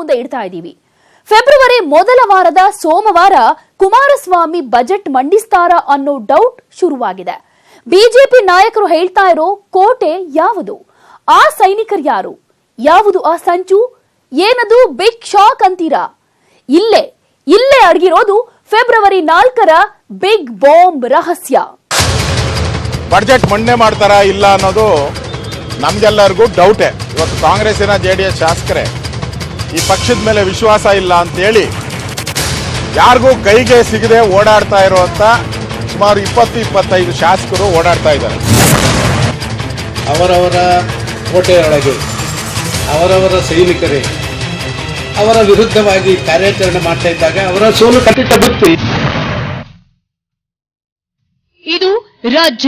ಮುಂದೆ ಇಡ್ತಾ ಇದ್ದೀವಿ. ಫೆಬ್ರವರಿ ಮೊದಲ ವಾರದ ಸೋಮವಾರ ಕುಮಾರಸ್ವಾಮಿ ಬಜೆಟ್ ಮಂಡಿಸ್ತಾರಾ ಅನ್ನೋ ಡೌಟ್ ಶುರುವಾಗಿದೆ. ಬಿಜೆಪಿ ನಾಯಕರು ಹೇಳ್ತಾ ಇರೋ ಕೋಟೆ ಯಾವುದು? ಆ ಸೈನಿಕರು ಯಾರು? ಯಾವುದು ಆ ಸಂಚು? ಏನದು ಬಿಗ್ ಶಾಕ್ ಅಂತೀರಾ? ಇಲ್ಲೇ ಅಡಗಿರೋದು ಫೆಬ್ರವರಿ 4ರ ಬಿಗ್ ಬಾಂಬ್ ರಹಸ್ಯ. ಬಜೆಟ್ ಮಂಡನೆ ಮಾಡ್ತಾರಾ ಇಲ್ಲ ಅನ್ನೋದು ನಮ್ಗೆಲ್ಲರಿಗೂ ಡೌಟೇ. ಇವತ್ತು ಕಾಂಗ್ರೆಸ್ಸಿನ ಜೆಡಿಎಸ್ ಶಾಸಕರೇ ಈ ಪಕ್ಷದ ಮೇಲೆ ವಿಶ್ವಾಸ ಇಲ್ಲ ಅಂತೇಳಿ ಯಾರಿಗೂ ಕೈಗೆ ಸಿಗದೆ ಓಡಾಡ್ತಾ ಇರುವಂತ ಸುಮಾರು 20-25 ಶಾಸಕರು ಓಡಾಡ್ತಾ ಇದ್ದಾರೆ. ಅವರವರ ಕೋಟೆಯೊಳಗೆ ಅವರವರ ಸೈನಿಕರೇ ಅವರ ವಿರುದ್ಧವಾಗಿ ಕಾರ್ಯಾಚರಣೆ ಮಾಡ್ತಾ ಇದ್ದಾಗ ಅವರ ಸೋಲು ಖಂಡಿತ ಗೊತ್ತು. ಇದು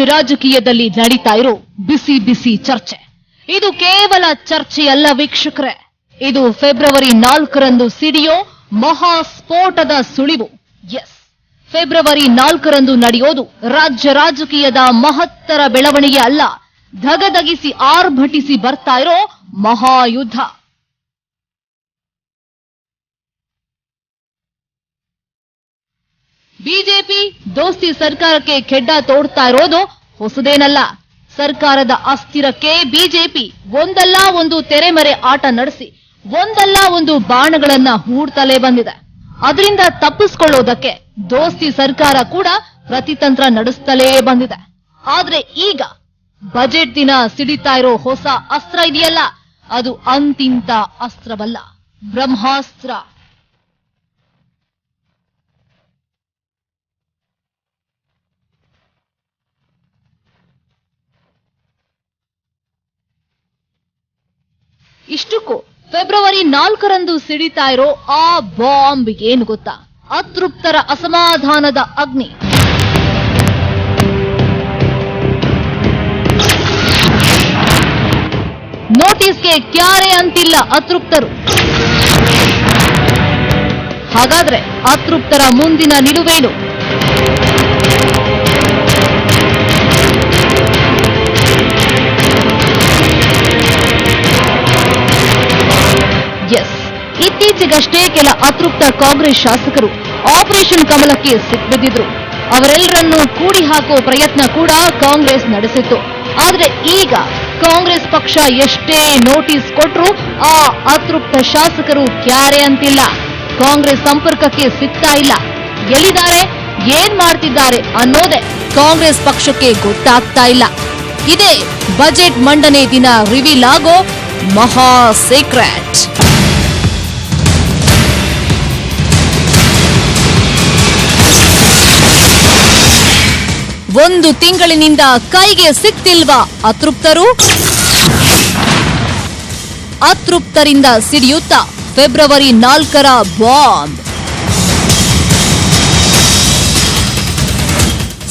ರಾಜಕೀಯದಲ್ಲಿ ನಡೀತಾ ಇರೋ ಬಿಸಿ ಬಿಸಿ ಚರ್ಚೆ. ಇದು ಕೇವಲ ಚರ್ಚೆಯಲ್ಲ ವೀಕ್ಷಕರೇ, ಇದು ಫೆಬ್ರವರಿ 4ರಂದು ಸಿಡಿಯೋ ಮಹಾಸ್ಫೋಟದ ಸುಳಿವು. ಎಸ್, ಫೆಬ್ರವರಿ 4ರಂದು ನಡೆಯೋದು ರಾಜಕೀಯದ ಮಹತ್ತರ ಬೆಳವಣಿಗೆ ಅಲ್ಲ, ಧಗಧಗಿಸಿ ಆರ್ಭಟಿಸಿ ಬರ್ತಾ ಇರೋ ಮಹಾಯುದ್ಧ. ಬಿಜೆಪಿ ದೋಸ್ತಿ ಸರ್ಕಾರಕ್ಕೆ ಕೆಡ್ಡ ತೋಡ್ತಾ ಇರೋದು ಹೊಸದೇನಲ್ಲ. ಸರ್ಕಾರದ ಅಸ್ಥಿರಕ್ಕೆ ಬಿಜೆಪಿ ಒಂದಲ್ಲ ಒಂದು ತೆರೆಮರೆ ಆಟ ನಡೆಸಿ ಒಂದಲ್ಲ ಒಂದು ಬಾಣಗಳನ್ನ ಹೂಡ್ತಲೇ ಬಂದಿದೆ. ಅದರಿಂದ ತಪ್ಪಿಸಿಕೊಳ್ಳೋದಕ್ಕೆ ದೋಸ್ತಿ ಸರ್ಕಾರ ಕೂಡ ಪ್ರತಿತಂತ್ರ ನಡೆಸ್ತಲೇ ಬಂದಿದೆ. ಆದ್ರೆ ಈಗ ಬಜೆಟ್ ದಿನ ಸಿಡಿತಾ ಇರೋ ಹೊಸ ಅಸ್ತ್ರ ಇದೆಯಲ್ಲ, ಅದು ಅಂತಿಂತ ಅಸ್ತ್ರವಲ್ಲ, ಬ್ರಹ್ಮಾಸ್ತ್ರ. ಇಷ್ಟಕ್ಕೂ ಫೆಬ್ರವರಿ 4ರಂದು ಸಿಡಿತಾ ಇರೋ ಆ ಬಾಂಬ್ ಏನು ಗೊತ್ತಾ? ಅತೃಪ್ತರ ಅಸಮಾಧಾನದ ಅಗ್ನಿ. ನೋಟಿಸ್ಗೆ ಕ್ಯಾರೆ ಅಂತಿಲ್ಲ ಅತೃಪ್ತರು. ಹಾಗಾದ್ರೆ ಅತೃಪ್ತರ ಮುಂದಿನ ನಿಲುವೇನು? ಎಸ್, ಇತ್ತೀಚೆಗಷ್ಟೇ ಕೆಲ ಅತೃಪ್ತ ಕಾಂಗ್ರೆಸ್ ಶಾಸಕರು ಆಪರೇಷನ್ ಕಮಲಕ್ಕೆ ಸಿಕ್ಬಿದ್ದಿದ್ರು. ಅವರೆಲ್ಲರನ್ನೂ ಕೂಡಿ ಹಾಕೋ ಪ್ರಯತ್ನ ಕೂಡ ಕಾಂಗ್ರೆಸ್ ನಡೆಸಿತ್ತು. ಆದ್ರೆ ಈಗ ಕಾಂಗ್ರೆಸ್ ಪಕ್ಷ ಎಷ್ಟೇ ನೋಟಿಸ್ ಕೊಟ್ರೂ ಆ ಅತೃಪ್ತ ಶಾಸಕರು ಕ್ಯಾರೆ ಅಂತಿಲ್ಲ, ಕಾಂಗ್ರೆಸ್ ಸಂಪರ್ಕಕ್ಕೆ ಸಿಗ್ತಾ ಇಲ್ಲ. ಎಲ್ಲಿದ್ದಾರೆ, ಏನ್ ಮಾಡ್ತಿದ್ದಾರೆ ಅನ್ನೋದೇ ಕಾಂಗ್ರೆಸ್ ಪಕ್ಷಕ್ಕೆ ಗೊತ್ತಾಗ್ತಾ ಇಲ್ಲ. ಇದೇ ಬಜೆಟ್ ಮಂಡನೆ ದಿನ ರಿವೀಲ್ ಆಗೋ ಮಹಾ ಸೀಕ್ರೆಟ್. ಒಂದು ತಿಂಗಳಿನಿಂದ ಕೈಗೆ ಸಿಕ್ತಿಲ್ವಾ ಅತೃಪ್ತರು? ಅತೃಪ್ತರಿಂದ ಸಿಡಿಯುತ್ತಾ ಫೆಬ್ರವರಿ 4ರ ಬಾಂಬ್.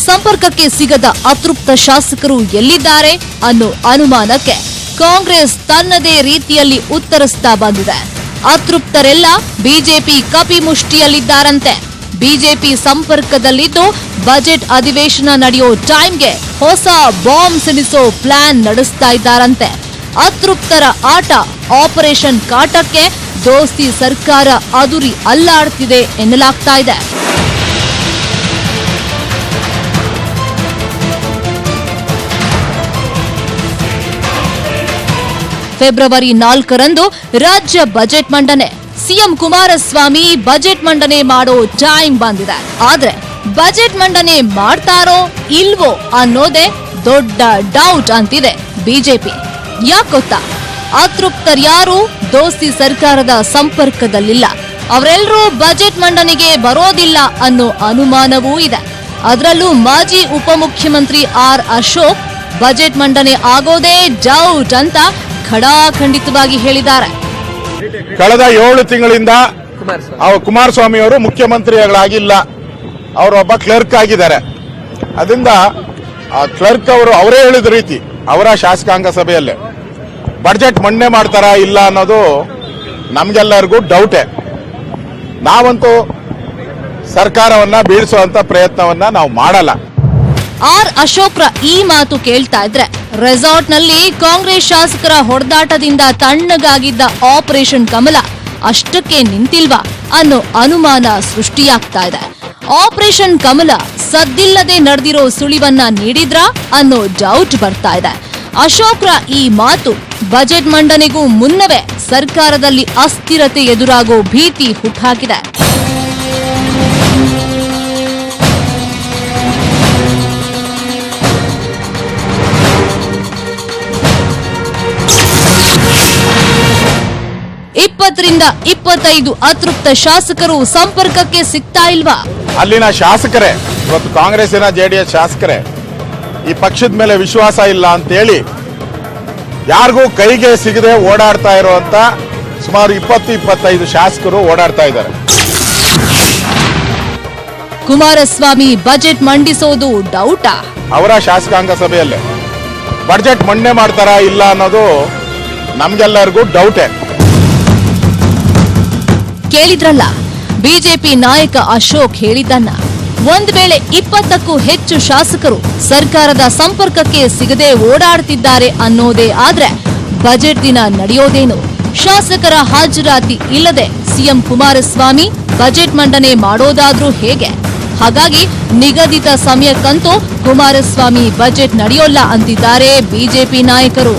ಸಂಪರ್ಕಕ್ಕೆ ಸಿಗದ ಅತೃಪ್ತ ಶಾಸಕರು ಎಲ್ಲಿದ್ದಾರೆ ಅನ್ನೋ ಅನುಮಾನಕ್ಕೆ ಕಾಂಗ್ರೆಸ್ ತನ್ನದೇ ರೀತಿಯಲ್ಲಿ ಉತ್ತರಿಸ್ತಾ ಬಂದಿದೆ. ಅತೃಪ್ತರೆಲ್ಲ ಬಿಜೆಪಿ ಕಪಿಮುಷ್ಟಿಯಲ್ಲಿದ್ದಾರಂತೆ. ಬಿಜೆಪಿ ಸಂಪರ್ಕದಲ್ಲಿದ್ದು ಬಜೆಟ್ ಅಧಿವೇಶನ ನಡೆಯೋ ಟೈಮ್ಗೆ ಹೊಸ ಬಾಂಬ್ ಸಿಡಿಸೋ ಪ್ಲಾನ್ ನಡೆಸ್ತಾ ಇದ್ದಾರಂತೆ. ಅತೃಪ್ತರ ಆಟ ಆಪರೇಷನ್ ಕಾಟಕ್ಕೆ ದೋಸ್ತಿ ಸರ್ಕಾರ ಅದುರಿ ಅಲ್ಲಾಡ್ತಿದೆ ಎನ್ನಲಾಗ್ತಾ ಇದೆ. ಫೆಬ್ರವರಿ 4ರಂದು ರಾಜ್ಯ ಬಜೆಟ್ ಮಂಡನೆ. ಸಿಎಂ ಕುಮಾರಸ್ವಾಮಿ ಬಜೆಟ್ ಮಂಡನೆ ಮಾಡೋ ಟೈಮ್ ಬಂದಿದೆ. ಆದ್ರೆ ಬಜೆಟ್ ಮಂಡನೆ ಮಾಡ್ತಾರೋ ಇಲ್ವೋ ಅನ್ನೋದೇ ದೊಡ್ಡ ಡೌಟ್ ಅಂತಿದೆ ಬಿಜೆಪಿ. ಯಾಕೆ ಗೊತ್ತಾ? ಅತೃಪ್ತರ್ಯಾರು ದೋಸ್ತಿ ಸರ್ಕಾರದ ಸಂಪರ್ಕದಲ್ಲಿಲ್ಲ. ಅವರೆಲ್ಲರೂ ಬಜೆಟ್ ಮಂಡನೆಗೆ ಬರೋದಿಲ್ಲ ಅನ್ನೋ ಅನುಮಾನವೂ ಇದೆ. ಅದರಲ್ಲೂ ಮಾಜಿ ಉಪಮುಖ್ಯಮಂತ್ರಿ ಆರ್ ಅಶೋಕ್ ಬಜೆಟ್ ಮಂಡನೆ ಆಗೋದೇ ಡೌಟ್ ಅಂತ ಖಡಾಖಂಡಿತವಾಗಿ ಹೇಳಿದ್ದಾರೆ. ಕಳೆದ 7 ತಿಂಗಳಿಂದ ಕುಮಾರಸ್ವಾಮಿ ಅವರು ಮುಖ್ಯಮಂತ್ರಿಗಳಾಗಿಲ್ಲ, ಅವರೊಬ್ಬ ಕ್ಲರ್ಕ್ ಆಗಿದ್ದಾರೆ. ಅದರಿಂದ ಆ ಕ್ಲರ್ಕ್ ಅವರು ಅವರೇ ಹೇಳಿದ ರೀತಿ ಅವರ ಶಾಸಕಾಂಗ ಸಭೆಯಲ್ಲೇ ಬಜೆಟ್ ಮಂಡನೆ ಮಾಡ್ತಾರಾ ಇಲ್ಲ ಅನ್ನೋದು ನಮ್ಗೆಲ್ಲರಿಗೂ ಡೌಟೇ. ನಾವಂತೂ ಸರ್ಕಾರವನ್ನ ಬೀಳಿಸುವಂತ ಪ್ರಯತ್ನವನ್ನ ನಾವು ಮಾಡಲ್ಲ. ಆರ್ ಅಶೋಕ್ರ ಈ ಮಾತು ಕೇಳ್ತಾ ಇದ್ರೆ ರೆಸಾರ್ಟ್ನಲ್ಲಿ ಕಾಂಗ್ರೆಸ್ ಶಾಸಕರ ಹೊಡೆದಾಟದಿಂದ ತಣ್ಣಗಾಗಿದ್ದ ಆಪರೇಷನ್ ಕಮಲ ಅಷ್ಟಕ್ಕೆ ನಿಂತಿಲ್ವಾ ಅನ್ನೋ ಅನುಮಾನ ಸೃಷ್ಟಿಯಾಗ್ತಾ ಇದೆ. ಆಪರೇಷನ್ ಕಮಲ ಸದ್ದಿಲ್ಲದೆ ನಡೆದಿರೋ ಸುಳಿವನ್ನ ನೀಡಿದ್ರಾ ಅನ್ನೋ ಡೌಟ್ ಬರ್ತಾ ಇದೆ. ಅಶೋಕ್ರ ಈ ಮಾತು ಬಜೆಟ್ ಮಂಡನೆಗೂ ಮುನ್ನವೇ ಸರ್ಕಾರದಲ್ಲಿ ಅಸ್ಥಿರತೆ ಎದುರಾಗೋ ಭೀತಿ ಹುಟ್ಟಾಕಿದೆ. ರಿಂದ 25 ಅತೃಪ್ತ ಶಾಸಕರು ಸಂಪರ್ಕಕ್ಕೆ ಸಿಗ್ತಾ ಇಲ್ವಾ? ಅಲ್ಲಿನ ಶಾಸಕರೇ, ಇವತ್ತು ಕಾಂಗ್ರೆಸ್ಸಿನ ಜೆಡಿಎಸ್ ಶಾಸಕರೇ ಈ ಪಕ್ಷದ ಮೇಲೆ ವಿಶ್ವಾಸ ಇಲ್ಲ ಅಂತೇಳಿ ಯಾರಿಗೂ ಕೈಗೆ ಸಿಗದೆ ಓಡಾಡ್ತಾ ಇರುವಂತ ಸುಮಾರು 20-25 ಶಾಸಕರು ಓಡಾಡ್ತಾ ಇದ್ದಾರೆ. ಕುಮಾರಸ್ವಾಮಿ ಬಜೆಟ್ ಮಂಡಿಸೋದು ಡೌಟಾ? ಅವರ ಶಾಸಕಾಂಗ ಸಭೆಯಲ್ಲೇ ಬಜೆಟ್ ಮಂಡನೆ ಮಾಡ್ತಾರಾ ಇಲ್ಲ ಅನ್ನೋದು ನಮ್ಗೆಲ್ಲರಿಗೂ ಡೌಟೇ. ಕೇಳಿದ್ರಲ್ಲ, ಬಿಜೆಪಿ ನಾಯಕ ಅಶೋಕ್ ಹೇಳಿದ್ದನ್ನ. ಒಂದ್ ವೇಳೆ 20ಕ್ಕೂ ಹೆಚ್ಚು ಶಾಸಕರು ಸರ್ಕಾರದ ಸಂಪರ್ಕಕ್ಕೆ ಸಿಗದೆ ಓಡಾಡ್ತಿದ್ದಾರೆ ಅನ್ನೋದೇ ಆದ್ರೆ ಬಜೆಟ್ ದಿನ ನಡೆಯೋದೇನು? ಶಾಸಕರ ಹಾಜರಾತಿ ಇಲ್ಲದೆ ಸಿಎಂ ಕುಮಾರಸ್ವಾಮಿ ಬಜೆಟ್ ಮಂಡನೆ ಮಾಡೋದಾದ್ರೂ ಹೇಗೆ? ಹಾಗಾಗಿ ನಿಗದಿತ ಸಮಯಕ್ಕಂತೂ ಕುಮಾರಸ್ವಾಮಿ ಬಜೆಟ್ ನಡೆಯೋಲ್ಲ ಅಂತಿದ್ದಾರೆ ಬಿಜೆಪಿ ನಾಯಕರು.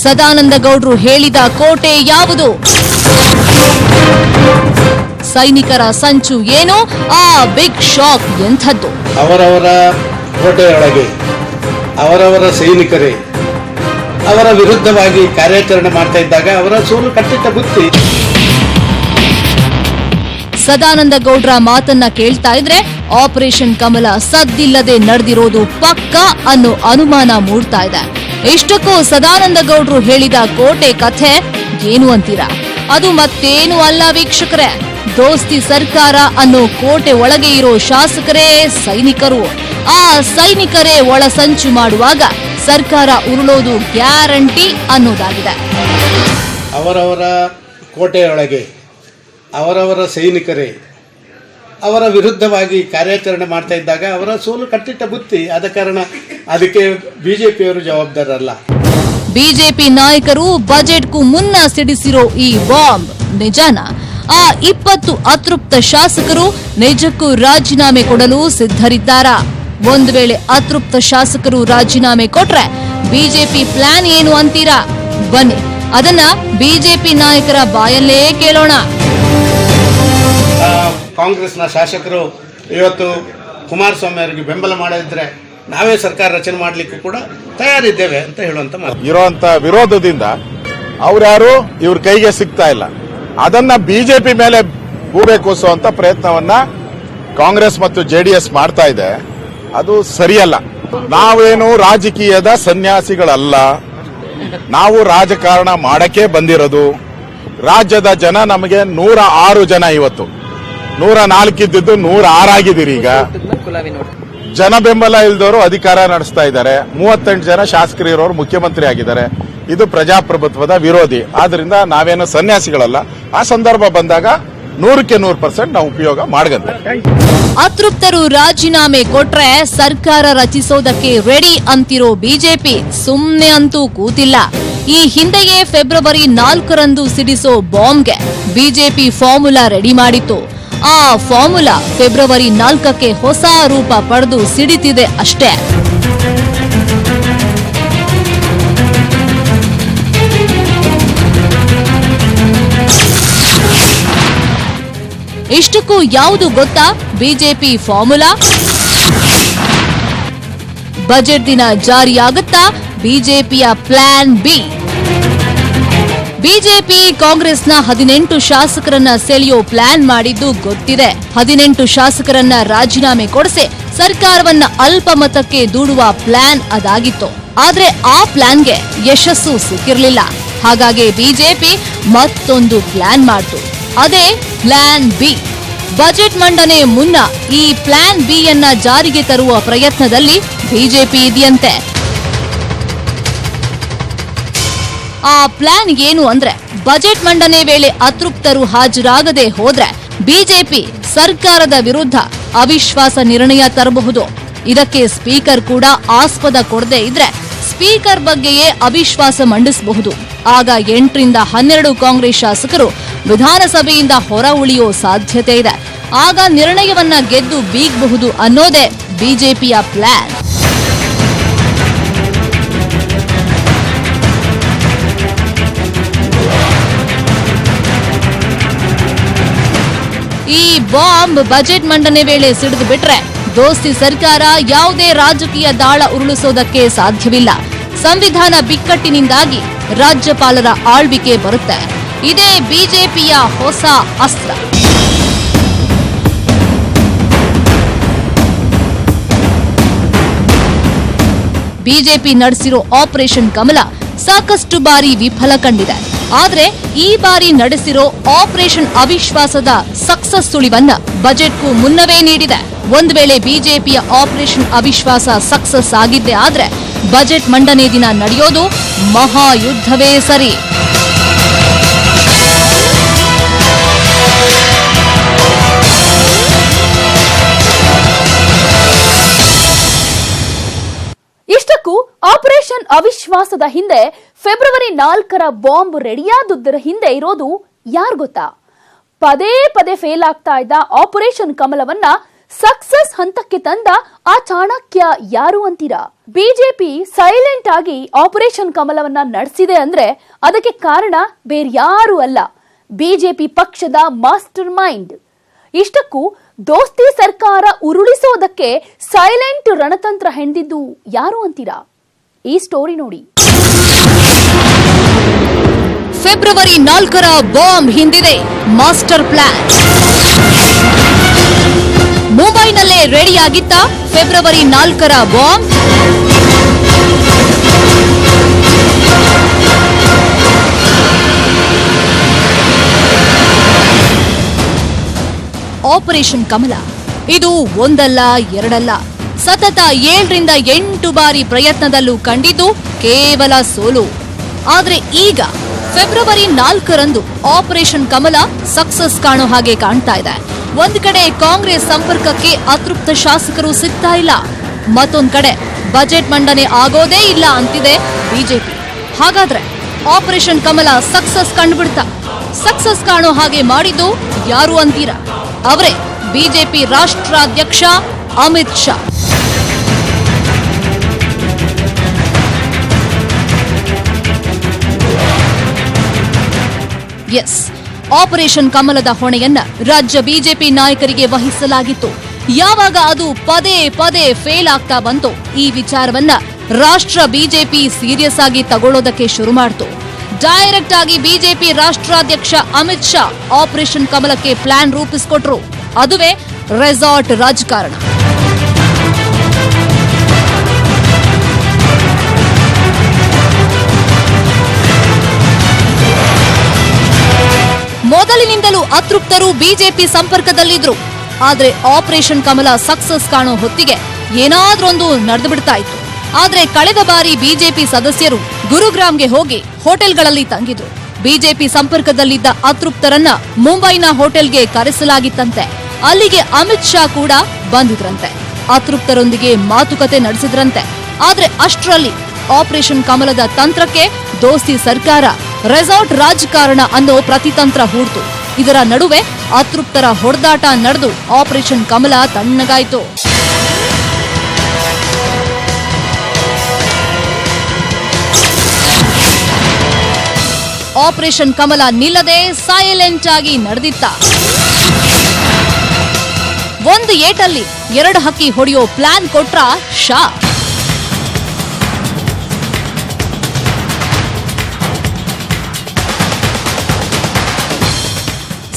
ಸದಾನಂದ ಗೌಡ್ರು ಹೇಳಿದ ಕೋಟೆ ಯಾವುದು? ಸೈನಿಕರ ಸಂಚು ಏನು? ಆ ಬಿಗ್ ಶಾಕ್ ಎಂಥದ್ದು? ಅವರವರ ಕೋಟೆಯೊಳಗೆ ಅವರವರ ಸೈನಿಕರೇ ಅವರ ವಿರುದ್ಧವಾಗಿ ಕಾರ್ಯಾಚರಣೆ ಮಾಡ್ತಾ ಇದ್ದಾಗ ಅವರ ಸೋಲು ಕಟ್ಟಿಟ್ಟ ಬುತ್ತಿ. ಸದಾನಂದ ಗೌಡ್ರ ಮಾತನ್ನ ಕೇಳ್ತಾ ಇದ್ರೆ ಆಪರೇಷನ್ ಕಮಲ ಸದ್ದಿಲ್ಲದೆ ನಡೆದಿರೋದು ಪಕ್ಕಾ ಅನ್ನೋ ಅನುಮಾನ ಮೂಡ್ತಾ ಇದೆ. ಇಷ್ಟಕ್ಕೂ ಸದಾನಂದ ಗೌಡ್ರು ಹೇಳಿದ ಕೋಟೆ ಕಥೆ ಏನು ಅಂತೀರಾ? ಅದು ಮತ್ತೇನು ಅಲ್ಲ ವೀಕ್ಷಕರೇ, ದೋಸ್ತಿ ಸರ್ಕಾರ ಅನ್ನೋ ಕೋಟೆ ಒಳಗೆ ಇರೋ ಶಾಸಕರೇ ಸೈನಿಕರು. ಆ ಸೈನಿಕರೇ ಒಳಸಂಚು ಮಾಡುವಾಗ ಸರ್ಕಾರ ಉರುಳೋದು ಗ್ಯಾರಂಟಿ ಅನ್ನೋದಾಗಿದೆ. ಅವರವರ ಕೋಟೆಯೊಳಗೆ ಅವರವರ ಸೈನಿಕರೇ ಅವರ ವಿರುದ್ಧವಾಗಿ ಕಾರ್ಯಾಚರಣೆ ಮಾಡ್ತಾ ಇದ್ದಾಗ ಅವರ ಸೋಲು ಕಟ್ಟಿಟ್ಟ ಬುತ್ತಿ. ಆದ ಕಾರಣ ಅದಕ್ಕೆ ಬಿಜೆಪಿಯವರು ಜವಾಬ್ದಾರಲ್ಲ. ಬಿಜೆಪಿ ನಾಯಕರು ಬಜೆಟ್ಗೂ ಮುನ್ನ ಸಿಡಿಸಿರೋ ಈ ಬಾಂಬ್ ನಿಜಾನ? ಆ 20 ಅತೃಪ್ತ ಶಾಸಕರು ನಿಜಕ್ಕೂ ರಾಜೀನಾಮೆ ಕೊಡಲು ಸಿದ್ಧರಿದ್ದಾರಾ? ಒಂದು ವೇಳೆ ಅತೃಪ್ತ ಶಾಸಕರು ರಾಜೀನಾಮೆ ಕೊಟ್ರೆ ಬಿಜೆಪಿ ಪ್ಲಾನ್ ಏನು ಅಂತೀರಾ? ಬನ್ನಿ ಅದನ್ನ ಬಿಜೆಪಿ ನಾಯಕರ ಬಾಯಲ್ಲೇ ಕೇಳೋಣ. ಕಾಂಗ್ರೆಸ್ನ ಶಾಸಕರು ಇವತ್ತು ಕುಮಾರಸ್ವಾಮಿ ಅವರಿಗೆ ಬೆಂಬಲ ಮಾಡದಿದ್ರೆ ನಾವೇ ಸರ್ಕಾರ ರಚನೆ ಮಾಡಲಿಕ್ಕೂ ಕೂಡ ತಯಾರಿದ್ದೇವೆ ಅಂತ ಹೇಳುವಂತ ಮಾತು. ಇರುವಂತ ವಿರೋಧದಿಂದ ಅವ್ರ್ಯಾರು ಇವ್ರ ಕೈಗೆ ಸಿಗ್ತಾ ಇಲ್ಲ. ಅದನ್ನ ಬಿಜೆಪಿ ಮೇಲೆ ಗೂಬೆ ಕೂಸುವಂತ ಪ್ರಯತ್ನವನ್ನ ಕಾಂಗ್ರೆಸ್ ಮತ್ತು ಜೆಡಿಎಸ್ ಮಾಡ್ತಾ ಇದೆ. ಅದು ಸರಿಯಲ್ಲ. ನಾವೇನು ರಾಜಕೀಯದ ಸನ್ಯಾಸಿಗಳಲ್ಲ. ನಾವು ರಾಜಕಾರಣ ಮಾಡಕ್ಕೆ ಬಂದಿರೋದು. ರಾಜ್ಯದ ಜನ ನಮಗೆ 106 ಜನ, ಇವತ್ತು 104 ಇದ್ದಿದ್ದು 106 ಆಗಿದ್ದೀರಿ. ಈಗ ಜನ ಬೆಂಬಲ ಇಲ್ದವರು ಅಧಿಕಾರ ನಡೆಸ್ತಾ ಇದ್ದಾರೆ. 38 ಜನ ಶಾಸಕರು ಇರೋರು ಮುಖ್ಯಮಂತ್ರಿ ಆಗಿದ್ದಾರೆ. ಇದು ಪ್ರಜಾಪ್ರಭುತ್ವದ ವಿರೋಧಿ. ಆದ್ರಿಂದ ನಾವೇನು ಸನ್ಯಾಸಿಗಳಲ್ಲ. ಆ ಸಂದರ್ಭ ಬಂದಾಗ 100% ನಾವು ಉಪಯೋಗ ಮಾಡಗಂತೆ. ಅತೃಪ್ತರು ರಾಜೀನಾಮೆ ಕೊಟ್ರೆ ಸರ್ಕಾರ ರಚಿಸೋದಕ್ಕೆ ರೆಡಿ ಅಂತಿರೋ ಬಿಜೆಪಿ ಸುಮ್ನೆ ಅಂತೂ ಕೂತಿಲ್ಲ. ಈ ಹಿಂದೆಯೇ ಫೆಬ್ರವರಿ 4ರಂದು ಸಿಡಿಸೋ ಬಾಂಬ್ಗೆ ಬಿಜೆಪಿ ಫಾರ್ಮುಲಾ ರೆಡಿ ಮಾಡಿತ್ತು. ಆ ಫಾರ್ಮುಲಾ ಫೆಬ್ರವರಿ 4ಕ್ಕೆ ಹೊಸ ರೂಪ ಪಡೆದು ಸಿಡಿತಿದೆ ಅಷ್ಟೇ. ಇಷ್ಟಕ್ಕೂ ಯಾವುದು ಗೊತ್ತಾ ಬಿಜೆಪಿ ಫಾರ್ಮುಲಾ? ಬಜೆಟ್ ದಿನ ಜಾರಿಯಾಗುತ್ತಾ ಬಿಜೆಪಿಯ ಪ್ಲಾನ್ ಬಿ. ಬಿಜೆಪಿ ಕಾಂಗ್ರೆಸ್ನ 18 ಶಾಸಕರನ್ನ ಸೆಳೆಯೋ ಪ್ಲಾನ್ ಮಾಡಿದ್ದು ಗೊತ್ತಿದೆ. 18 ಶಾಸಕರನ್ನ ರಾಜೀನಾಮೆ ಕೊಡಿಸಿ ಸರ್ಕಾರವನ್ನ ಅಲ್ಪಮತಕ್ಕೆ ದೂಡುವ ಪ್ಲಾನ್ ಅದಾಗಿತ್ತು. ಆದ್ರೆ ಆ ಪ್ಲಾನ್ಗೆ ಯಶಸ್ಸು ಸಿಕ್ಕಿರಲಿಲ್ಲ. ಹಾಗಾಗಿ ಬಿಜೆಪಿ ಮತ್ತೊಂದು ಪ್ಲಾನ್ ಮಾಡಿತು. ಅದೇ ಪ್ಲಾನ್ ಬಿ. ಬಜೆಟ್ ಮಂಡನೆ ಮುನ್ನ ಈ ಪ್ಲಾನ್ ಬಿ ಯನ್ನ ಜಾರಿಗೆ ತರುವ ಪ್ರಯತ್ನದಲ್ಲಿ ಬಿಜೆಪಿ ಇದೆಯಂತೆ. ಆ ಪ್ಲಾನ್ ಏನು ಅಂದ್ರೆ, ಬಜೆಟ್ ಮಂಡನೆ ವೇಳೆ ಅತೃಪ್ತರು ಹಾಜರಾಗದೆ ಹೋದ್ರೆ ಬಿಜೆಪಿ ಸರ್ಕಾರದ ವಿರುದ್ಧ ಅವಿಶ್ವಾಸ ನಿರ್ಣಯ ತರಬಹುದು. ಇದಕ್ಕೆ ಸ್ಪೀಕರ್ ಕೂಡ ಆಸ್ಪದ ಕೊಡದೇ ಇದ್ರೆ ಸ್ಪೀಕರ್ ಬಗ್ಗೆಯೇ ಅವಿಶ್ವಾಸ ಮಂಡಿಸಬಹುದು. ಆಗ 8 ರಿಂದ 12 ಕಾಂಗ್ರೆಸ್ ಶಾಸಕರು ವಿಧಾನಸಭೆಯಿಂದ ಹೊರ ಉಳಿಯೋ ಸಾಧ್ಯತೆ ಇದೆ. ಆಗ ನಿರ್ಣಯವನ್ನ ಗೆದ್ದು ಬೀಗಬಹುದು ಅನ್ನೋದೇ ಬಿಜೆಪಿಯ ಪ್ಲಾನ್. ಈ ಬಾಂಬ್ ಬಜೆಟ್ ಮಂಡನೆ ವೇಳೆ ಸಿಡಿದು ಬಿಟ್ರೆ ದೋಸ್ತಿ ಸರ್ಕಾರ ಯಾವುದೇ ರಾಜಕೀಯ ದಾಳ ಉರುಳಿಸೋದಕ್ಕೆ ಸಾಧ್ಯವಿಲ್ಲ. ಸಂವಿಧಾನ ಬಿಕ್ಕಟ್ಟಿನಿಂದಾಗಿ ರಾಜ್ಯಪಾಲರ ಆಳ್ವಿಕೆ ಬರುತ್ತೆ. ಇದೇ ಬಿಜೆಪಿಯ ಹೊಸ ಅಸ್ತ್ರ. ಬಿಜೆಪಿ ನಡೆಸಿರೋ ಆಪರೇಷನ್ ಕಮಲ ಸಾಕಷ್ಟು ಬಾರಿ ವಿಫಲ ಕಂಡಿದೆ. ಆದ್ರೆ ಈ ಬಾರಿ ನಡೆಸಿರೋ ಆಪರೇಷನ್ ಅವಿಶ್ವಾಸದ ಸಕ್ಸಸ್ ಸುಳಿವನ್ನ ಬಜೆಟ್ಗೂ ಮುನ್ನವೇ ನೀಡಿದೆ. ಒಂದು ವೇಳೆ ಬಿಜೆಪಿಯ ಆಪರೇಷನ್ ಅವಿಶ್ವಾಸ ಸಕ್ಸಸ್ ಆಗಿದ್ದೆ ಆದ್ರೆ ಬಜೆಟ್ ಮಂಡನೆ ದಿನ ನಡೆಯೋದು ಮಹಾಯುದ್ಧವೇ ಸರಿ. ಇಷ್ಟಕ್ಕೂ ಆಪರೇಷನ್ ಅವಿಶ್ವಾಸದ ಹಿಂದೆ ಫೆಬ್ರವರಿ 4ರ ಬಾಂಬ್ ರೆಡಿಯಾದುದರ ಹಿಂದೆ ಇರೋದು ಯಾರು ಗೊತ್ತಾ? ಪದೇ ಪದೇ ಫೇಲ್ ಆಗ್ತಾ ಇದ್ದ ಆಪರೇಷನ್ ಕಮಲವನ್ನ ಸಕ್ಸಸ್ ಹಂತಕ್ಕೆ ತಂದ ಆ ಚಾಣಕ್ಯ ಯಾರು ಅಂತೀರಾ? ಬಿಜೆಪಿ ಸೈಲೆಂಟ್ ಆಗಿ ಆಪರೇಷನ್ ಕಮಲವನ್ನ ನಡೆಸಿದೆ ಅಂದ್ರೆ ಅದಕ್ಕೆ ಕಾರಣ ಬೇರ್ಯಾರು ಅಲ್ಲ, ಬಿಜೆಪಿ ಪಕ್ಷದ ಮಾಸ್ಟರ್ ಮೈಂಡ್. ಇಷ್ಟಕ್ಕೂ ದೋಸ್ತಿ ಸರ್ಕಾರ ಉರುಳಿಸೋದಕ್ಕೆ ಸೈಲೆಂಟ್ ರಣತಂತ್ರ ಹೆಣೆದಿದ್ದು ಯಾರು ಅಂತೀರಾ? ಈ ಸ್ಟೋರಿ ನೋಡಿ. ಫೆಬ್ರವರಿ 4ರ ಬಾಂಬ್ ಹಿಂದಿದೆ ಮಾಸ್ಟರ್ ಪ್ಲಾನ್. ಮುಂಬೈನಲ್ಲೇ ರೆಡಿಯಾಗಿದ್ದ ಫೆಬ್ರವರಿ 4ರ ಬಾಂಬ್ ಆಪರೇಷನ್ ಕಮಲ. ಇದು ಒಂದಲ್ಲ ಎರಡಲ್ಲ, ಸತತ 7 ರಿಂದ 8 ಬಾರಿ ಪ್ರಯತ್ನದಲ್ಲೂ ಕಂಡಿದ್ದು ಕೇವಲ ಸೋಲು. ಆದ್ರೆ ಈಗ ಫೆಬ್ರವರಿ 4ರಂದು ಆಪರೇಷನ್ ಕಮಲ ಸಕ್ಸಸ್ ಕಾಣೋ ಹಾಗೆ ಕಾಣ್ತಾ ಇದೆ. ಒಂದ್ ಕಡೆ ಕಾಂಗ್ರೆಸ್ ಸಂಪರ್ಕಕ್ಕೆ ಅತೃಪ್ತ ಶಾಸಕರು ಸಿಗ್ತಾ ಇಲ್ಲ, ಮತ್ತೊಂದ್ ಕಡೆ ಬಜೆಟ್ ಮಂಡನೆ ಆಗೋದೇ ಇಲ್ಲ ಅಂತಿದೆ ಬಿಜೆಪಿ. ಹಾಗಾದ್ರೆ ಆಪರೇಷನ್ ಕಮಲ ಸಕ್ಸಸ್ ಕಂಡುಬಿಡ್ತಾ? ಸಕ್ಸಸ್ ಕಾಣೋ ಹಾಗೆ ಮಾಡಿದ್ದು ಯಾರು ಅಂತೀರಾ? ಅವರೇ ಬಿಜೆಪಿ ರಾಷ್ಟ್ರಾಧ್ಯಕ್ಷ ಅಮಿತ್ ಶಾ. ಎಸ್, ಆಪರೇಷನ್ ಕಮಲದ ಹೊಣೆಯನ್ನ ರಾಜ್ಯ ಬಿಜೆಪಿ ನಾಯಕರಿಗೆ ವಹಿಸಲಾಗಿತ್ತು. ಯಾವಾಗ ಅದು ಪದೇ ಪದೇ ಫೇಲ್ ಆಗ್ತಾ ಬಂತು, ಈ ವಿಚಾರವನ್ನ ರಾಷ್ಟ್ರ ಬಿಜೆಪಿ ಸೀರಿಯಸ್ ಆಗಿ ತಗೊಳ್ಳೋದಕ್ಕೆ ಶುರು ಮಾಡ್ತು. ಡೈರೆಕ್ಟ್ ಆಗಿ ಬಿಜೆಪಿ ರಾಷ್ಟ್ರಾಧ್ಯಕ್ಷ ಅಮಿತ್ ಶಾ ಆಪರೇಷನ್ ಕಮಲಕ್ಕೆ ಪ್ಲಾನ್ ರೂಪಿಸಿಕೊಟ್ರು. ಅದುವೇ ರೆಸಾರ್ಟ್ ರಾಜಕಾರಣ. ಮೊದಲಿನಿಂದಲೂ ಅತೃಪ್ತರು ಬಿಜೆಪಿ ಸಂಪರ್ಕದಲ್ಲಿದ್ರು. ಆದ್ರೆ ಆಪರೇಷನ್ ಕಮಲ ಸಕ್ಸಸ್ ಕಾಣೋ ಹೊತ್ತಿಗೆ ಏನಾದ್ರೊಂದು ನಡೆದು ಬಿಡ್ತಾ ಇತ್ತು. ಆದ್ರೆ ಕಳೆದ ಬಾರಿ ಬಿಜೆಪಿ ಸದಸ್ಯರು ಗುರುಗ್ರಾಮ್ಗೆ ಹೋಗಿ ಹೋಟೆಲ್ಗಳಲ್ಲಿ ತಂಗಿದ್ರು. ಬಿಜೆಪಿ ಸಂಪರ್ಕದಲ್ಲಿದ್ದ ಅತೃಪ್ತರನ್ನ ಮುಂಬೈನ ಹೋಟೆಲ್ಗೆ ಕರೆಸಲಾಗಿತ್ತಂತೆ. ಅಲ್ಲಿಗೆ ಅಮಿತ್ ಶಾ ಕೂಡ ಬಂದಿದ್ರಂತೆ. ಅತೃಪ್ತರೊಂದಿಗೆ ಮಾತುಕತೆ ನಡೆಸಿದ್ರಂತೆ. ಆದ್ರೆ ಅಷ್ಟರಲ್ಲಿ ಆಪರೇಷನ್ ಕಮಲದ ತಂತ್ರಕ್ಕೆ ದೋಸ್ತಿ ಸರ್ಕಾರ ರೆಸಾರ್ಟ್ ರಾಜಕಾರಣ ಅನ್ನೋ ಪ್ರತಿತಂತ್ರ ಹೂಡ್ತು. ಇದರ ನಡುವೆ ಅತೃಪ್ತರ ಹೊಡೆದಾಟ ನಡೆದು ಆಪರೇಷನ್ ಕಮಲ ತಣ್ಣಗಾಯಿತು. ಆಪರೇಷನ್ ಕಮಲ ನಿಲ್ಲದೆ ಸೈಲೆಂಟ್ ಆಗಿ ನಡೆದಿತ್ತ. ಒಂದು ಏಟಲ್ಲಿ 2 ಹಕ್ಕಿ ಹೊಡೆಯೋ ಪ್ಲಾನ್ ಕೊಟ್ರ ಶಾ.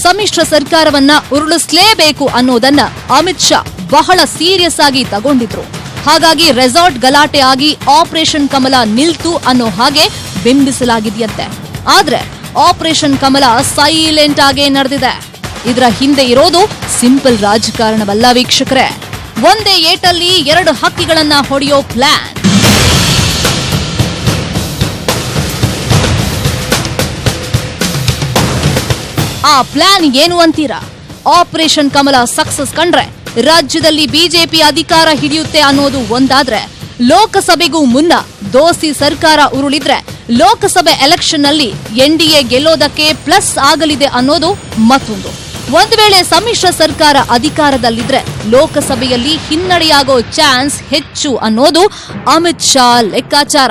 ಸಮ್ಮಿಶ್ರ ಸರ್ಕಾರವನ್ನ ಉರುಳಿಸಲೇಬೇಕು ಅನ್ನೋದನ್ನ ಅಮಿತ್ ಶಾ ಬಹಳ ಸೀರಿಯಸ್ ಆಗಿ ತಗೊಂಡಿದ್ರು. ಹಾಗಾಗಿ ರೆಸಾರ್ಟ್ ಗಲಾಟೆ ಆಗಿ ಆಪರೇಷನ್ ಕಮಲ ನಿಲ್ತು ಅನ್ನೋ ಹಾಗೆ ಬಿಂಬಿಸಲಾಗಿದೆಯಂತೆ. ಆದ್ರೆ ಆಪರೇಷನ್ ಕಮಲ ಸೈಲೆಂಟ್ ಆಗೇ ನಡೆದಿದೆ. ಇದರ ಹಿಂದೆ ಇರೋದು ಸಿಂಪಲ್ ರಾಜಕಾರಣವಲ್ಲ ವೀಕ್ಷಕರೇ. ಒಂದೇ ಏಟಲ್ಲಿ 2 ಹಕ್ಕಿಗಳನ್ನ ಹೊಡೆಯೋ ಪ್ಲಾನ್. ಆ ಪ್ಲಾನ್ ಏನು ಅಂತೀರಾ? ಆಪರೇಷನ್ ಕಮಲ ಸಕ್ಸಸ್ ಕಂಡ್ರೆ ರಾಜ್ಯದಲ್ಲಿ ಬಿಜೆಪಿ ಅಧಿಕಾರ ಹಿಡಿಯುತ್ತೆ ಅನ್ನೋದು ಒಂದಾದ್ರೆ, ಲೋಕಸಭೆಗೂ ಮುನ್ನ ದೋಸ್ತಿ ಸರ್ಕಾರ ಉರುಳಿದ್ರೆ ಲೋಕಸಭೆ ಎಲೆಕ್ಷನ್ ನಲ್ಲಿ ಎನ್ಡಿಎ ಗೆಲ್ಲೋದಕ್ಕೆ ಪ್ಲಸ್ ಆಗಲಿದೆ ಅನ್ನೋದು ಮತ್ತೊಂದು. ಒಂದು ವೇಳೆ ಸಮ್ಮಿಶ್ರ ಸರ್ಕಾರ ಅಧಿಕಾರದಲ್ಲಿದ್ರೆ ಲೋಕಸಭೆಯಲ್ಲಿ ಹಿನ್ನಡೆಯಾಗೋ ಚಾನ್ಸ್ ಹೆಚ್ಚು ಅನ್ನೋದು ಅಮಿತ್ ಶಾ ಲೆಕ್ಕಾಚಾರ.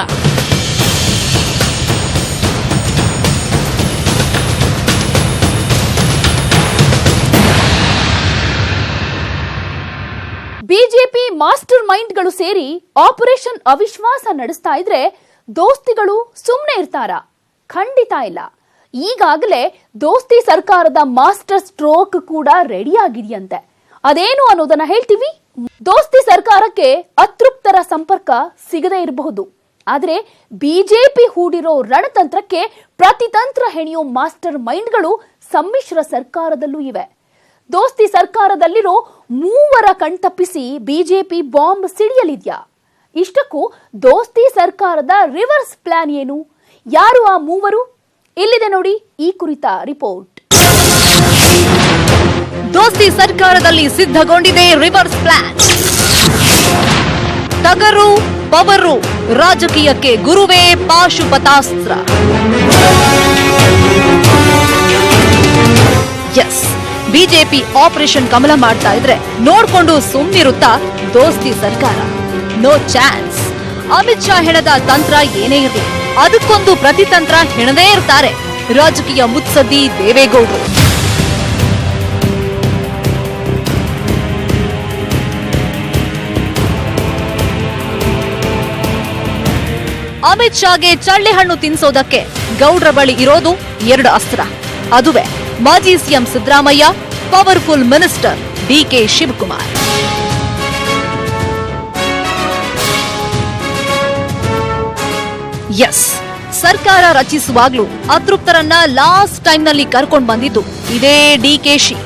ಬಿಜೆಪಿ ಮಾಸ್ಟರ್ ಮೈಂಡ್ಗಳು ಸೇರಿ ಆಪರೇಷನ್ ಅವಿಶ್ವಾಸ ನಡೆಸ್ತಾ ಇದ್ರೆ ದೋಸ್ತಿಗಳು ಸುಮ್ಮನೆ ಇರ್ತಾರಾ? ಖಂಡಿತ ಇಲ್ಲ. ಈಗಾಗಲೇ ದೋಸ್ತಿ ಸರ್ಕಾರದ ಮಾಸ್ಟರ್ ಸ್ಟ್ರೋಕ್ ಕೂಡ ರೆಡಿ ಆಗಿದೆಯಂತೆ. ಅದೇನು ಅನ್ನೋದನ್ನ ಹೇಳ್ತೀವಿ. ದೋಸ್ತಿ ಸರ್ಕಾರಕ್ಕೆ ಅತೃಪ್ತರ ಸಂಪರ್ಕ ಸಿಗದೇ ಇರಬಹುದು, ಆದ್ರೆ ಬಿಜೆಪಿ ಹೂಡಿರೋ ರಣತಂತ್ರಕ್ಕೆ ಪ್ರತಿತಂತ್ರ ಹೆಣೆಯೋ ಮಾಸ್ಟರ್ ಮೈಂಡ್ಗಳು ಸಮ್ಮಿಶ್ರ ಸರ್ಕಾರದಲ್ಲೂ ಇವೆ. ದೋಸ್ತಿ ಸರ್ಕಾರದಲ್ಲಿರೋ ಮೂವರ ಕಣ್ತಪ್ಪಿಸಿ ಬಿಜೆಪಿ ಬಾಂಬ್ ಸಿಡಿಯಲಿದ್ಯಾ? ಇಷ್ಟಕ್ಕೂ ದೋಸ್ತಿ ಸರ್ಕಾರದ ರಿವರ್ಸ್ ಪ್ಲಾನ್ ಏನು? ಯಾರು ಆ ಮೂವರು? ಇಲ್ಲಿದೆ ನೋಡಿ ಈ ಕುರಿತ ರಿಪೋರ್ಟ್. ದೋಸ್ತಿ ಸರ್ಕಾರದಲ್ಲಿ ಸಿದ್ಧಗೊಂಡಿದೆ ರಿವರ್ಸ್ ಪ್ಲಾನ್. ಟಗರು ಪವರು ರಾಜಕೀಯಕ್ಕೆ ಗುರುವೇ ಪಾಶುಪತಾಸ್ತ್ರ. ಎಸ್, ಬಿಜೆಪಿ ಆಪರೇಷನ್ ಕಮಲ ಮಾಡ್ತಾ ಇದ್ರೆ ನೋಡ್ಕೊಂಡು ಸುಮ್ಮನಿರುತ್ತಾ ದೋಸ್ತಿ ಸರ್ಕಾರ? No chance. ಅಮಿತ್ ಶಾ ಹೆಣದ ತಂತ್ರ ಏನೇ ಇರಲಿ, ಅದಕ್ಕೊಂದು ಪ್ರತಿತಂತ್ರ ಹೆಣದೇ ಇರ್ತಾರೆ ರಾಜಕೀಯ ಮುತ್ಸದ್ದಿ ದೇವೇಗೌಡರು. ಅಮಿತ್ ಶಾಗೆ ಚಳ್ಳೆ ಹಣ್ಣು ತಿನ್ಸೋದಕ್ಕೆ ಗೌಡ್ರ ಬಳಿ ಇರೋದು 2 ಅಸ್ತ್ರ. ಅದುವೇ ಮಾಜಿ CM Siddaramaiah, powerful minister DK Shivakumar. Yes, ಸರ್ಕಾರ ರಚಿಸುವಾಗ್ಲೂ ಅತೃಪ್ತರನ್ನ ಲಾಸ್ಟ್ ಟೈಮ್ನಲ್ಲಿ ಕರ್ಕೊಂಡು ಬಂದಿದ್ದು ಇದೇ ಡಿಕೆಶಿ.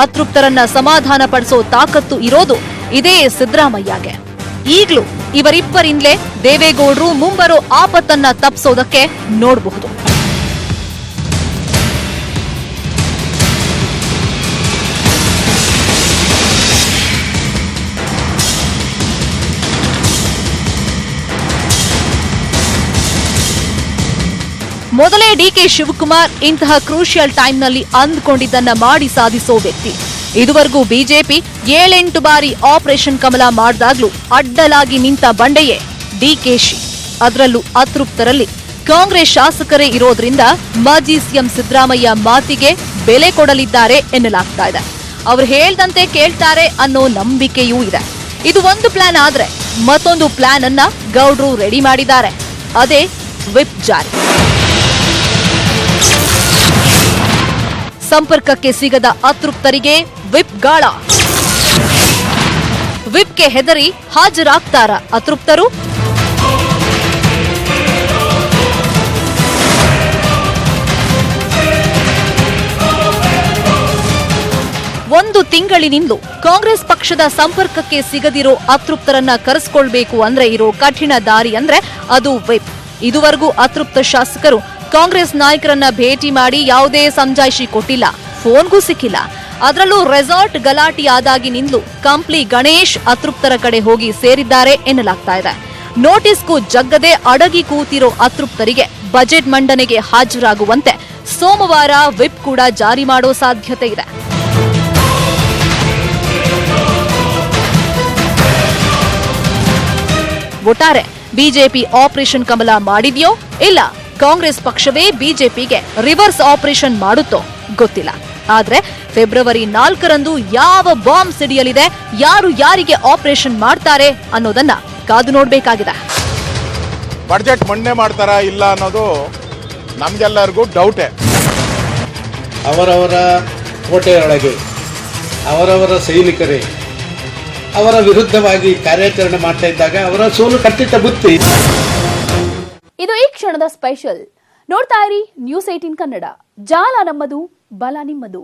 ಅತೃಪ್ತರನ್ನ ಸಮಾಧಾನ ಪಡಿಸೋ ತಾಕತ್ತು ಇರೋದು ಇದೇ ಸಿದ್ದರಾಮಯ್ಯಗೆ. ಈಗ್ಲೂ ಇವರಿಬ್ಬರಿಂದಲೇ ದೇವೇಗೌಡರು ಮುಂಬರೋ ಆಪತ್ತನ್ನ ತಪ್ಪಿಸೋದಕ್ಕೆ ನೋಡಬಹುದು. ಮೊದಲೇ ಡಿಕೆ ಶಿವಕುಮಾರ್ ಇಂತಹ ಕ್ರೂಷಿಯಲ್ ಟೈಮ್ನಲ್ಲಿ ಅಂದ್ಕೊಂಡಿದ್ದನ್ನ ಮಾಡಿ ಸಾಧಿಸೋ ವ್ಯಕ್ತಿ. ಇದುವರೆಗೂ ಬಿಜೆಪಿ 7-8 ಬಾರಿ ಆಪರೇಷನ್ ಕಮಲ ಮಾಡಿದಾಗ್ಲೂ ಅಡ್ಡಲಾಗಿ ನಿಂತ ಬಂಡೆಯೇ ಡಿಕೆಶಿ. ಅದರಲ್ಲೂ ಅತೃಪ್ತರಲ್ಲಿ ಕಾಂಗ್ರೆಸ್ ಶಾಸಕರೇ ಇರೋದ್ರಿಂದ ಮಾಜಿ ಸಿಎಂ ಸಿದ್ದರಾಮಯ್ಯ ಮಾತಿಗೆ ಬೆಲೆ ಕೊಡಲಿದ್ದಾರೆ ಎನ್ನಲಾಗ್ತಾ ಇದೆ. ಅವ್ರು ಹೇಳ್ದಂತೆ ಕೇಳ್ತಾರೆ ಅನ್ನೋ ನಂಬಿಕೆಯೂ ಇದೆ. ಇದು ಒಂದು ಪ್ಲಾನ್ ಆದ್ರೆ ಮತ್ತೊಂದು ಪ್ಲಾನ್ ಅನ್ನ ಗೌಡ್ರು ರೆಡಿ ಮಾಡಿದ್ದಾರೆ. ಅದೇ ವಿಪ್ ಜಾರಿ. ಸಂಪರ್ಕಕ್ಕೆ ಸಿಗದ ಅತೃಪ್ತರಿಗೆ ವಿಪ್ ಗಾಳ. ವಿಪ್ಗೆ ಹೆದರಿ ಹಾಜರಾಗ್ತಾರ ಅತೃಪ್ತರು? ಒಂದು ತಿಂಗಳಿನಿಂದಲೂ ಕಾಂಗ್ರೆಸ್ ಪಕ್ಷದ ಸಂಪರ್ಕಕ್ಕೆ ಸಿಗದಿರೋ ಅತೃಪ್ತರನ್ನ ಕರೆಸ್ಕೊಳ್ಬೇಕು ಅಂದ್ರೆ ಇರೋ ಕಠಿಣ ದಾರಿ ಅಂದ್ರೆ ಅದು ವಿಪ್. ಇದುವರೆಗೂ ಅತೃಪ್ತ ಶಾಸಕರು ಕಾಂಗ್ರೆಸ್ ನಾಯಕರನ್ನ ಭೇಟಿ ಮಾಡಿ ಯಾವುದೇ ಸಮಜಾಯಿಷಿ ಕೊಟ್ಟಿಲ್ಲ, ಫೋನ್ಗೂ ಸಿಕ್ಕಿಲ್ಲ. ಅದರಲ್ಲೂ ರೆಸಾರ್ಟ್ ಗಲಾಟೆ ಆದಾಗಿನಿಂದಲೂ ಕಂಪ್ಲಿ ಗಣೇಶ್ ಅತೃಪ್ತರ ಕಡೆ ಹೋಗಿ ಸೇರಿದ್ದಾರೆ ಎನ್ನಲಾಗ್ತಾ ಇದೆ. ನೋಟಿಸ್ಗೂ ಜಗ್ಗದೆ ಅಡಗಿ ಕೂತಿರೋ ಅತೃಪ್ತರಿಗೆ ಬಜೆಟ್ ಮಂಡನೆಗೆ ಹಾಜರಾಗುವಂತೆ ಸೋಮವಾರ ವಿಪ್ ಕೂಡ ಜಾರಿ ಮಾಡೋ ಸಾಧ್ಯತೆ ಇದೆ. ಒಟ್ಟಾರೆ ಬಿಜೆಪಿ ಆಪರೇಷನ್ ಕಮಲ ಮಾಡಿದ್ಯೋ ಇಲ್ಲ ಕಾಂಗ್ರೆಸ್ ಪಕ್ಷವೇ ಬಿಜೆಪಿಗೆ ರಿವರ್ಸ್ ಆಪರೇಷನ್ ಮಾಡುತ್ತೋ ಗೊತ್ತಿಲ್ಲ. ಆದ್ರೆ ಫೆಬ್ರವರಿ 4ರಂದು ಯಾವ ಬಾಂಬ್ ಸಿಡಿಯಲಿದೆ, ಯಾರು ಯಾರಿಗೆ ಆಪರೇಷನ್ ಮಾಡ್ತಾರೆ ಅನ್ನೋದನ್ನ ಕಾದು ನೋಡ್ಬೇಕಾಗಿದೆ. ಬಡ್ಜೆಟ್ ಮಂಡನೆ ಮಾಡ್ತಾರಾ ಇಲ್ಲ ಅನ್ನೋದು ನಮ್ಗೆಲ್ಲರಿಗೂ ಡೌಟೇ. ಅವರವರ ಕೋಟೆಯೊಳಗೆ ಅವರವರ ಸೈನಿಕರೇ ಅವರ ವಿರುದ್ಧವಾಗಿ ಕಾರ್ಯಾಚರಣೆ ಮಾಡ್ತಾ ಇದ್ದಾಗ ಅವರ ಸೋಲು ಖಚಿತ ಬುತ್ತಿ. ಇದು ಈ ಕ್ಷಣದ ಸ್ಪೆಷಲ್. ನೋಡ್ತಾ ಇರಿ ನ್ಯೂಸ್ 18 ಕನ್ನಡ. ಜಾಲ ನಮ್ಮದು, ಬಲ ನಿಮ್ಮದು.